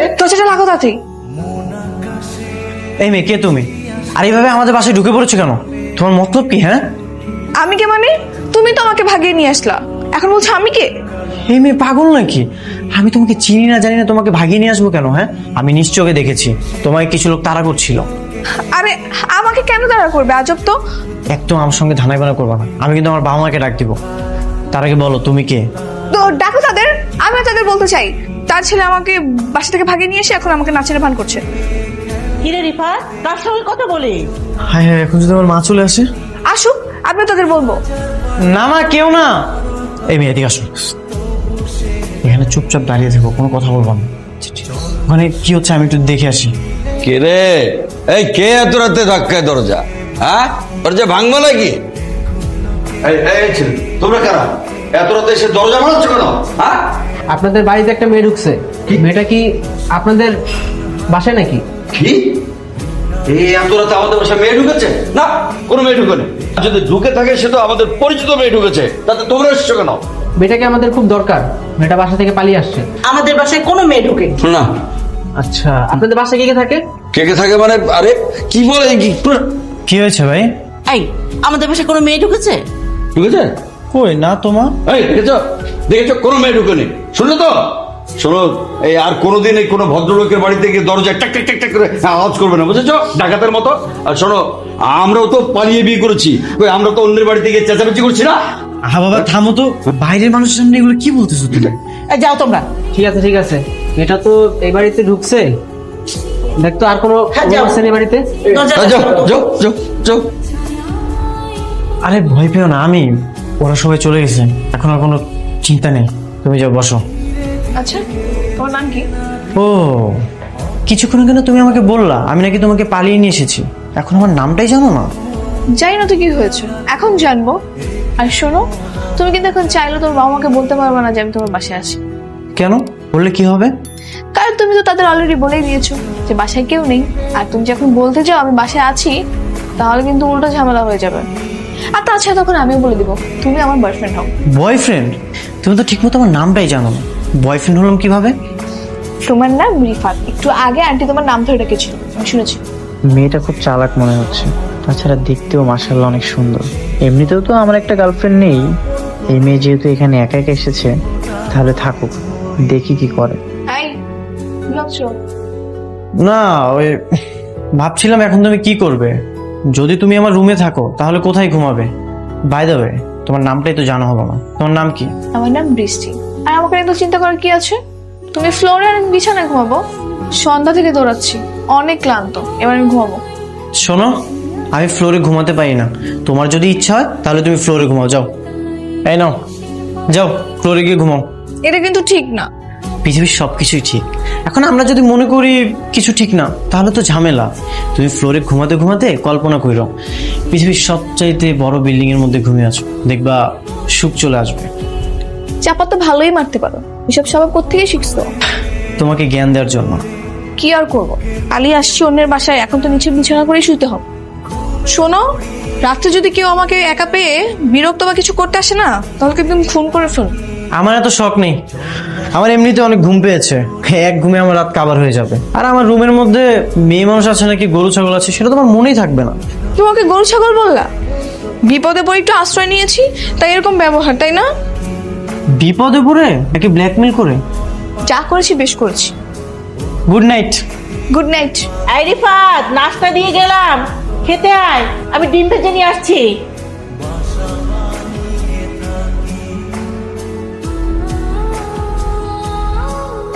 এই দরজাটা লাগো তাড়াতাড়ি। এই মেয়ে, কে তুমি? আর এইভাবে আমাদের বাসায় ঢুকে পড়েছো কেন? তোমার মতলব কি? হ্যাঁ, আমি কে মানে? তুমি তো আমাকে ভাগিয়ে নিয়ে আসলা, এখন বলছো আমি কে? এই মেয়ে পাগল নাকি? আমি তোমাকে চিনি না জানি না, তোমাকে ভাগিয়ে নিয়ে আসবো কেন? হ্যাঁ, আমি নিশ্চয়ই দেখেছি তোমাকে কিছু লোক তাড়া করছিল। আরে আমাকে কেন তাড়া করবে? আজব তো। একদম আমার সঙ্গে ধানাই বানা করবা না, আমি কিন্তু আমার বাবা মাকে ডাক দিব। তার আগে বলো তুমি কে? তো ডাকো তাদের, আমি তাদের বলতে চাই তার ছেলে আমাকে বাসা থেকে ভাগিয়ে নিয়ে এসে এখন আমাকে নাচের ভান করছে। কিরে রিফা, কার সঙ্গে কথা বলি? হায় হায়, এখন যদি আমার মা চলে আসে। আসুক, আমিও তাদের বলবো। না মা, কেউ না। এই মেয়ে এদিকে আসো, এখানে চুপচাপ দাঁড়িয়ে থাকো, কোনো কথা বলবো না। ওখানে কি হচ্ছে আমি একটু দেখে আসি। কে রে? এই কে এত রাতে ধাক্কায় দরজা? হ্যাঁ, দরজা ভাঙবো নাকি? এই ছেলে, তোমরা কারা? এত রাতে এসে দরজা ভাঙছো কেন? হ্যাঁ, আপনাদের বাড়িতে একটা মেয়ে ঢুকছে। মেয়েটা কি আপনাদের বাসায় নাকি? কি? এই এত রাতে আমাদের বাসায় মেয়ে ঢুকেছে? না, কোনো মেয়ে ঢুকেনি। যদি ঢুকে থাকে সে তো আমাদের পরিচিত মেয়ে ঢুকেছে, তাতে তোমরা এসছো কেন? মেয়েটাকে আমাদের খুব দরকার, মেয়েটা বাসা থেকে পালিয়ে আসছে। আমাদের বাসায় কোনো মেয়ে ঢুকে। না, আচ্ছা, আপনাদের বাসায় কে কে থাকে? কে কে থাকে মানে? আরে কি বলে কি? কি হয়েছে ভাই? এই আমাদের বাসায় কোনো মেয়ে ঢুকেছে? ঢুকেছে? কই না তোমা। এই দেখেছো, দেখেছো, কোনো মেয়ে ঢুকেনি। শুনলে তো? শোনো, এই আর কোনোদিন এই কোনো ভদ্রলোকের বাড়িতে গিয়ে দরজা টাক টাক টাক টাক করে আওয়াজ করবে না, বুঝেছো? ডাকাতের মতো। আর শোনো, আমরাও তো পালিয়ে বিয়ে করেছি, ওই আমরা তো অন্যের বাড়িতে গিয়ে চেঁচামেচি করছি না। হ্যাঁ বাবা, থামো তো। বাইরের মানুষের সামনে এগুলো কি বলতেছো তুমি? এই যাও তোমরা। ঠিক আছে ঠিক আছে, মেয়েটা তো এই বাড়িতে ঢুকছে, দেখতো আর কোনো হ্যাঁ, যাও। আছে এই বাড়িতে? দরজা যাও যাও যাও যাও। আরে ভয় পেও না, আমি, ওরা সবাই চলে গেছে, এখন আর কোনো চিন্তা নেই। তুমি যাও, বসো। আচ্ছা, তোমার নাম কি? ও, কিছুক্ষণ আগে না তুমি আমাকে বললা আমি নাকি তোমাকে পালিয়ে নিয়ে এসেছি, এখন আমার নামটাই জানো না? জানি না তো কি হয়েছে, এখন জানবো। আর শোনো, তুমি কিন্তু এখন চাইলে তোমার বাবা মাকে বলতে পারবে না যে আমি তোমার বাসায় আছি। কেন? বললে কি হবে? কারণ তুমি তো তাদের অলরেডি বলেই দিয়েছো যে বাসায় কেউ নেই। আর তুমি যখন বলতে যাও আমি বাসায় আছি, তাহলে কিন্তু উল্টো ঝামেলা হয়ে যাবে। আর তাছাড়া তখন আমিও বলে দিব তুমি আমার বয়ফ্রেন্ড হও। বয়ফ্রেন্ড? তুমি তো ঠিকমতো আমার নামটাই জানো না, বয়ফ্রেন্ড হলাম কিভাবে? তোমার নাম রিফাত, একটু আগে আন্টি তোমার নাম ধরে রেখেছিল, আমি শুনেছি। মেয়েটা খুব চালাক মনে হচ্ছে, তাছাড়া দেখতেও মাশাআল্লাহ অনেক সুন্দর। এমনিতেও তো আমার একটা গার্লফ্রেন্ড নেই, এই মেয়ে যেহেতু এখানে একা একা এসেছে, তাহলে থাকুক, দেখি কি করে। এই কি ভাবছো? না, ওই ভাবছিলাম এখন তুমি কি করবে। যদি তুমি আমার রুমে থাকো তাহলে কোথায় ঘুমাবে? বাই দ্য ওয়ে, তোমার নামটাই তো জানা হলো না, তোমার নাম কি? আমার নাম বৃষ্টি। আর আমাকে একটু চিন্তা করার কি আছে? তুমি ফ্লোরে আর আমি বিছানায় ঘুমাবো। সন্ধ্যা থেকে দৌড়াচ্ছি, অনেক ক্লান্ত, এবার আমি ঘুমাবো। শোনো, আমি ফ্লোরে ঘুমাতে পারি না, তোমার যদি ইচ্ছা হয় তাহলে তুমি ফ্লোরে ঘুমাও, যাও। এই নাও, যাও ফ্লোরে গিয়ে ঘুমাও। এটা কিন্তু ঠিক না। পৃথিবীর সবকিছুই ঠিক, এখন আমরা যদি মনে করি কিছু ঠিক না তাহলে তো ঝামেলা। তুমি ফ্লোরে ঘুমাতে ঘুমাতে কল্পনা করো পৃথিবীর সবচাইতে বড় বিল্ডিং এর মধ্যে ঘুমিয়ে আছো, দেখবা সুখ চলে আসবে। চাপা তো ভালোই মারতে পারো, এসব স্বভাব কোত্থেকে শিখছো? তোমাকে জ্ঞান দেওয়ার জন্য। কি আর করবো, কালি আসছি অন্যের বাসায়, এখন তো নিচে বিছানা করে শুতে হবে। শোনো, রাত্রে যদি কেউ আমাকে একা পেয়ে বিরক্ত বা কিছু করতে আসে না, তাহলে কিন্তু তুমি খুন করে ফেল। আমার এত শখ নেই, আমার এমনিতে অনেক ঘুম পেয়েছে, এক ঘুমে আমার রাত কাভার হয়ে যাবে। আর আমার রুমের মধ্যে মেয়ে মানুষ আছে নাকি গরু ছাগল আছে সেটা তোমার মনেই থাকবে না। তোমাকে গরু ছাগল বললা? বিপদে পড়ে একটু আশ্রয় নিয়েছি তাই এরকম ব্যবহার, তাই না? বিপদে পড়ে নাকি ব্ল্যাকমেল করে? যা করেছি বেশ করেছি। Good night. Good night. এই রিফাত, নাস্তা দিয়ে গেলাম, খেতে আয়, আমি ডিম ভেজে নিয়ে আসছি।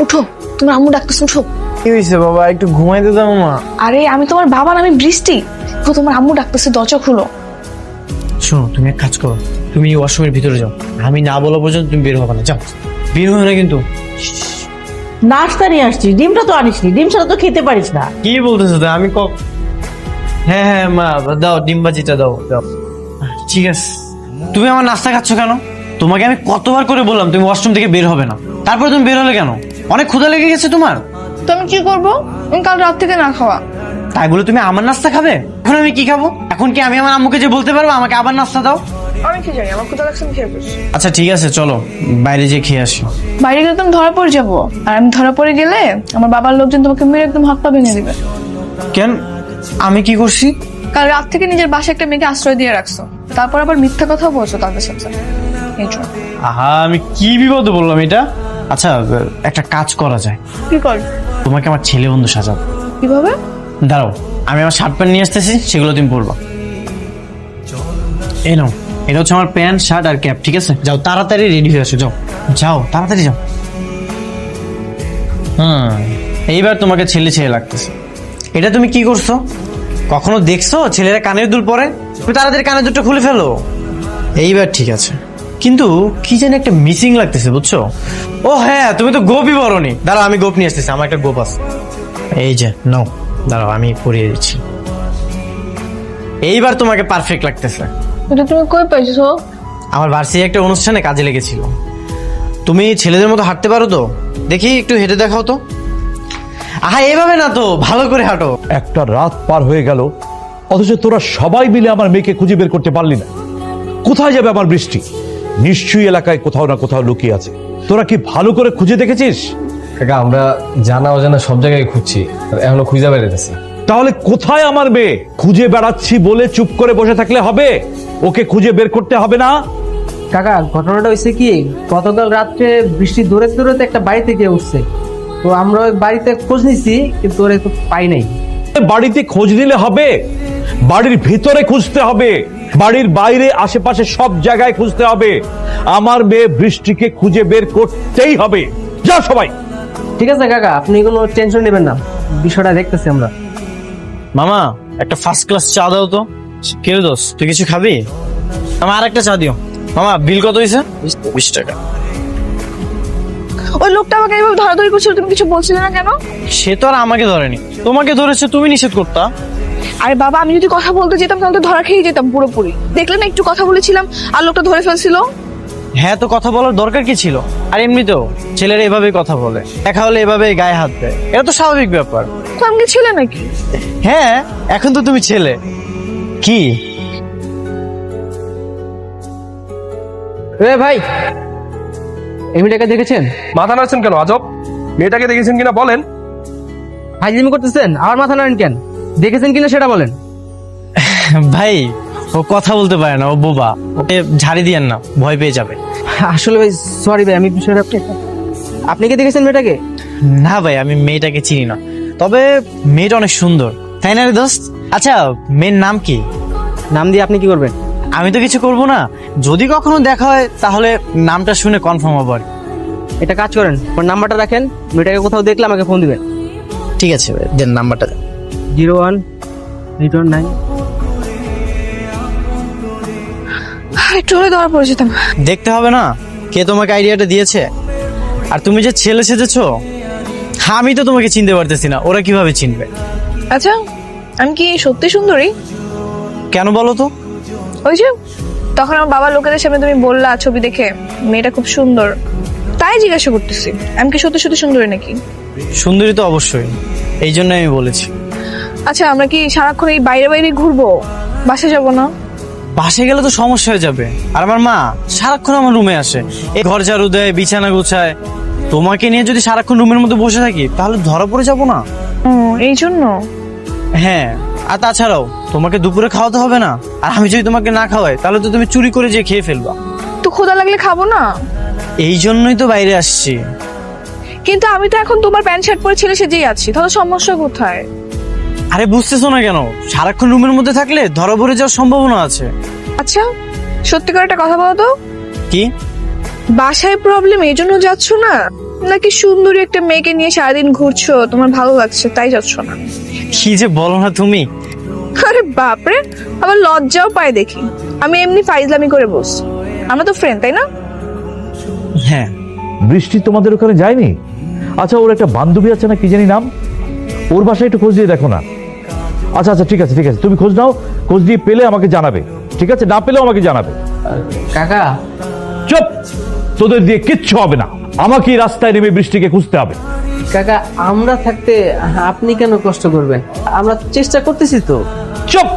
উঠো, তোমার আম্মু ডাকতেছে, উঠো। কি হয়েছে বাবা, একটু ঘুমাইতে দাও মা। আরে আমি তোমার বাবা না, আমি বৃষ্টি। উঠো, তোমার আম্মু ডাকতেছে, দরজা খুলো। শোনো, তুমি এক কাজ করো, তুমি ওয়াশরুমের ভিতরে যাও, আমি না বলা পর্যন্ত তুমি বের হবে না, যাও। বের হবে না কিন্তু। নাস্তা নিয়ে আসছি, ডিমটা তো আনিসনি, ডিম ছাড়া তো খেতে পারিস না। কি বলতেছো তো? আমি হ্যাঁ হ্যাঁ মা, দাও ডিমবাজিটা দাও দাও। ঠিক আছে, তুমি আমার নাস্তা খাচ্ছ কেন? তোমাকে আমি কতবার করে বললাম তুমি ওয়াশরুম থেকে বের হবে না, তারপরে তুমি বের হলে কেন? অনেক ক্ষুধা লেগে গেছে তোমার? তো আমি কি করবো? আমি কাল রাত থেকে না খাওয়া। তাই বলে তুমি আমার নাস্তা খাবে? এখন আমি কি খাবো? এখন কি আমি আমার আম্মুকে যে বলতে পারবো আমাকে আবার নাস্তা দাও? আমি কি জানি, আমার ক্ষুধা লাগছে, আমি খেয়ে বসছি। আচ্ছা ঠিক আছে, চলো বাইরে যেয়ে খেয়ে আসি। বাইরে গেলে তুমি ধরা পড়ে যাবো, আর আমি ধরা পড়ে গেলে আমার বাবার লোকজন তোমাকে মেরে একদম হাত পা ভেঙে দিবে। কেন, আমি কি করছি? কাল রাত থেকে নিজের বাসায় একটা মেয়েকে আশ্রয় দিয়ে রাখছো, তারপর আবার মিথ্যা কথা বলছো তাদের সাথে। এই জন্য। আহা, আমি কি বিপদে বললাম এটা? আচ্ছা, একটা কাজ করা যায়, কি কর? তোমাকে আমার ছেলে বন্ধু সাজাবো। কিভাবে? দাঁড়াও, আমি আমার শার্ট প্যান্ট নিয়ে আসতেছি, সেগুলো তুমি পরবা। এই নাও, এটা হচ্ছে আমার প্যান্ট শার্ট আর ক্যাপ, ঠিক আছে? যাও তাড়াতাড়ি রেডি হয়ে আসো, যাও যাও তাড়াতাড়ি যাও। এইবার তোমাকে ছেলে ছেলে লাগতেছে। এটা তুমি কি করছো? কখনো দেখছো ছেলেরা কানের দুল পরে? তুমি তাড়াতাড়ি কানের দুলটা খুলে ফেলো। এইবার ঠিক আছে, কিন্তু কি জানি একটা মিসিং লাগতেছে, বুঝছো? ও হ্যাঁ, তুমি তো গোপই বরনি। দাঁড়াও, আমি গোপ নিয়ে আসতেছি, আমার একটা গোপ আছে। এই যে নাও, দাঁড়াও আমি পরিয়ে দিচ্ছি। এইবার তোমাকে পারফেক্ট লাগতেছে। এটা তুমি কই পাইছো? আমার ভার্সিটি একটা অনুষ্ঠানে কাজে লেগেছিল। তুমি ছেলেদের মতো হাঁটতে পারো তো? দেখি একটু হেঁটে দেখাও তো। আহা, এইভাবে না তো, ভালো করে হাঁটো। একটা রাত পার হয়ে গেল, অথচ তোরা সবাই মিলে আমার মেয়েকে খুঁজে বের করতে পারলি না। কোথায় যাবে আমার বৃষ্টি? নিশ্চয়ই এলাকায় কোথাও না কোথাও লুকিয়ে আছে। তোরা কি ভালো করে খুঁজে দেখেছিস? কাকা, আমরা জানা অজানা সব জায়গায় খুঁজছি, এখনো খুঁজে বেড়াতেছি। তাহলে কোথায় আমার মেয়ে? খুঁজে বেড়াচ্ছি বলে চুপ করে বসে থাকলে হবে? ওকে খুঁজে বের করতে হবে না? কাকা, ঘটনাটা হয়েছে কি, গতকাল রাত্রে বৃষ্টি দৌড়ে দৌড়াতে একটা বাড়ি থেকে উঠছে, তো আমরা ওই বাড়িতে খোঁজ নিছি, কিন্তু ওরা তো পাই নাই। বাড়িতে খোঁজ নিলে হবে? বাড়ির ভিতরে খুঁজতে হবে, বাড়ির বাইরে আশেপাশে সব জায়গায় খুঁজতে হবে। আমার মেয়ে বৃষ্টিকে খুঁজে বের করতেই হবে। যা সবাই। ঠিক আছে কাকা, আপনি কোনো টেনশন নেবেন না, বিষয়টা দেখতেছি আমরা। মামা, একটা ফার্স্ট ক্লাস চা দাও তো। কে রে দোস্ত, তুই কিছু খাবি? আমার আর একটা চা দিও। মামা, বিল কত হয়েছে? 20 টাকা। ওই লোকটা আমাকে এইভাবে ধরাধরি করছিল, তুমি কিছু বলছিলে না কেন? সে তো আর আমাকে ধরেনি, তোমাকে ধরেছে, তুমি নিষেধ করতা। আরে বাবা, আমি যদি কথা বলতে যেতাম তাহলে তো ধরা খেয়ে যেতাম পুরোপুরি। দেখলে না, একটু কথা বলেছিলাম আর লোকটা ধরে ফেলছিল। হ্যাঁ, তো কথা বলার দরকার কি ছিল? আর এমনিতেও ছেলেরা এভাবেই কথা বলে, দেখা হলে এভাবে গায়ে হাত দেয়, এটা তো স্বাভাবিক ব্যাপার। তো আমি কি ছেলে নাকি? হ্যাঁ, এখন তো তুমি ছেলে। কি এ ভাই, এই মেয়েটাকে দেখেছেন? মাথা নাড়ছেন কেন আজব? মেয়েটাকে দেখেছেন কিনা বলেন। ফাইজলামি করতেছেন, আমার মাথা নাড়েন কেন? দেখেছেন কিনা সেটা বলেন। ভাই, ও কথা বলতে পারে না, ও বোবা, ওকে ঝাড়ি দিয়েন না, ভয় পেয়ে যাবে। আসলে ভাই সরি ভাই, আমি বিষয়টা আপনি কি দেখেছেন মেয়েটাকে? না ভাই, আমি মেয়েটাকে চিনি না, তবে মেয়েটা অনেক সুন্দর, তাই না রে দোস্ত? আচ্ছা, মেয়ের নাম কি? নাম দিয়ে আপনি কি করবেন? আমি তো কিছু করব না, যদি কখনো দেখা হয় তাহলে নামটা শুনে কনফার্ম হবো আর কি। এটা কাজ করেন, ওর নাম্বারটা রাখেন, মেয়েটাকে কোথাও দেখলে আমাকে ফোন দিবেন। ঠিক আছে ভাই, দেন নাম্বারটা দেন। 01-819। একটু হলে ধরা পড়ে যেতাম। দেখতে হবে না কে তোমাকে আইডিয়াটা দিয়েছে? আর তুমি যে ছেলে সেজেছো, আমি তো তোমাকে চিনতে পারতেছি না, ওরা কিভাবে চিনবে? আচ্ছা, আমি কি সত্যি সুন্দরী? কেন বলো তো? ওই যে তখন আমার বাবার লোকেদের সামনে তুমি বললা ছবি দেখে মেয়েটা খুব সুন্দর, তাই জিজ্ঞাসা করতেছি আমি কি সত্যি সত্যি সুন্দরী নাকি? সুন্দরী তো অবশ্যই, এই জন্য আমি বলেছি। আচ্ছা, আমরা কি সারাক্ষণ এই বাইরে বাইরে ঘুরবো, বাসে যাব না? বাসে গেলে তো সমস্যা হয়ে যাবে, আর আমার মা সারাক্ষণ আমার রুমে আসে, এই ঘর ঝাড়ু দেয়, বিছানা গোছায়। তোমাকে নিয়ে যদি সারাক্ষণ রুমের মধ্যে বসে থাকি তাহলে ধরা পড়ে যাবো না? এই জন্য। হ্যাঁ, আর তাছাড়াও তোমাকে দুপুরে খাওয়াতে হবে না, আর আমি যদি তোমাকে না খাওয়াই তাহলে তো তুমি চুরি করে যেয়ে খেয়ে ফেলবা। তো ক্ষুধা লাগলে খাবো না? এই জন্যই তো বাইরে আসছি। কিন্তু আমি তো এখন তোমার প্যান্ট শার্ট পরে ছেলে সেজেই আছি, তাহলে সমস্যা কোথায়? আরে বুঝতেছো না কেন? সারাক্ষণ রুমের মধ্যে থাকলে ধরা পড়ে যাওয়ার সম্ভাবনা আছে। আচ্ছা, সত্যি করে একটা কথা বলো তো, কি? বাসায় প্রবলেম এই জন্য যাচ্ছ না, নাকি সুন্দরী একটা মেয়েকে নিয়ে সারাদিন ঘুরছো, তোমার ভালো লাগছে তাই যাচ্ছ না? কি যে বলো না তুমি। আরে বাপরে, আবার লজ্জাও পায় দেখি। আমি এমনি ফাইজলামি করে বসছি, আমরা তো ফ্রেন্ড তাই না? হ্যাঁ। বৃষ্টি তোমাদের ওখানে যায়নি? আচ্ছা, ওর একটা বান্ধবী আছে না, কি জানি নাম, ওর বাসায় একটু খোঁজ দিয়ে দেখো না। আচ্ছা আচ্ছা, ঠিক আছে ঠিক আছে, তুমি খোঁজ নাও, খোঁজ দিয়ে পেলে আমাকে জানাবে, ঠিক আছে? না পেলেও আমাকে জানাবে। কাকা, চুপ, তোদের দিয়ে কিচ্ছু হবে না, আমাকে রাস্তায় নেমে বৃষ্টিকে খুঁজতে হবে। কাকা, আমরা থাকতে আপনি কেন কষ্ট করবেন? আমরা চেষ্টা করতেছি তো। চুপ,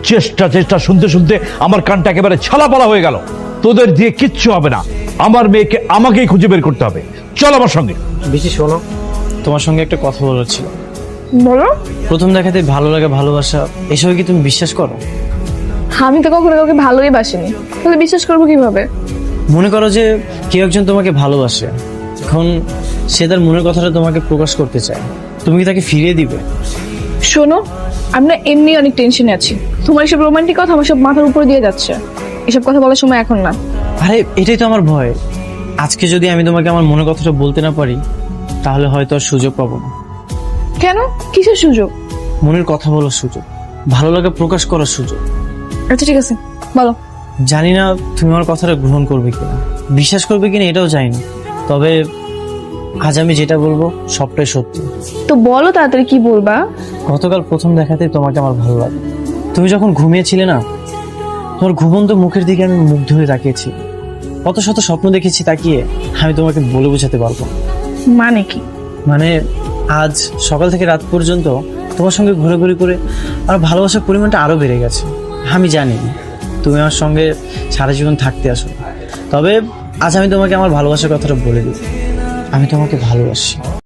চেষ্টা চেষ্টা শুনতে শুনতে আমার কানটা একেবারে ছালাপালা হয়ে গেল। তোদের দিয়ে কিচ্ছু হবে না, আমার মেয়েকে আমাকেই খুঁজে বের করতে হবে। চল আমার সঙ্গে। বেশি শোনো, তোমার সঙ্গে একটা কথা বলার ছিল। বলো। প্রথম দেখাতে ভালো লাগে, ভালোবাসা, এসব কি তুমি বিশ্বাস করো? আমি তো কখনো কাউকে ভালোই বাসিনি, তাহলে বিশ্বাস করবো কিভাবে? মনে করো যে কেউ একজন তোমাকে ভালোবাসে, এখন সে তার মনের কথাটা তোমাকে প্রকাশ করতে চায়, তুমি কি তাকে ফিরিয়ে দিবে? শোনো, আমি না এমনি অনেক টেনশনে আছি। তোমার এসব রোমান্টিক কথা আমার সব মাথার উপরে দিয়ে যাচ্ছে। এসব কথা বলার সময় এখন না। আরে এটাই তো আমার ভয়। আজকে যদি আমি তোমাকে আমার মনের কথাটা বলতে না পারি, তাহলে হয়তো আর সুযোগ পাবো না। কেন? কিসের সুযোগ? মনের কথা বলার সুযোগ, ভালো লাগা প্রকাশ করার সুযোগ। আচ্ছা ঠিক আছে, বলো। জানি না তুমি আমার কথাটা গ্রহণ করবে কিনা, বিশ্বাস করবে কিনা এটাও জানি না, তবে আজ আমি যেটা বলবো সবটাই সত্যি। তো বলো তাড়াতাড়ি, কি বলবা? গতকাল প্রথম দেখাতেই তোমাকে আমার ভালো লাগে। তুমি যখন ঘুমিয়েছিলে না, তোমার ঘুমন্ত মুখের দিকে আমি মুগ্ধ হয়ে তাকিয়েছি। কত শত স্বপ্ন দেখেছি তাকিয়ে, আমি তোমাকে বলে বোঝাতে পারবো না। মানে কি? মানে আজ সকাল থেকে রাত পর্যন্ত তোমার সঙ্গে ঘোরাঘুরি করে আমার ভালোবাসার পরিমাণটা আরো বেড়ে গেছে। আমি জানি তুমি আমার সঙ্গে সারা জীবন থাকতে আসো, তবে আজ আমি তোমাকে আমার ভালোবাসার কথাটা বলে দিই। আমি তোমাকে ভালোবাসি।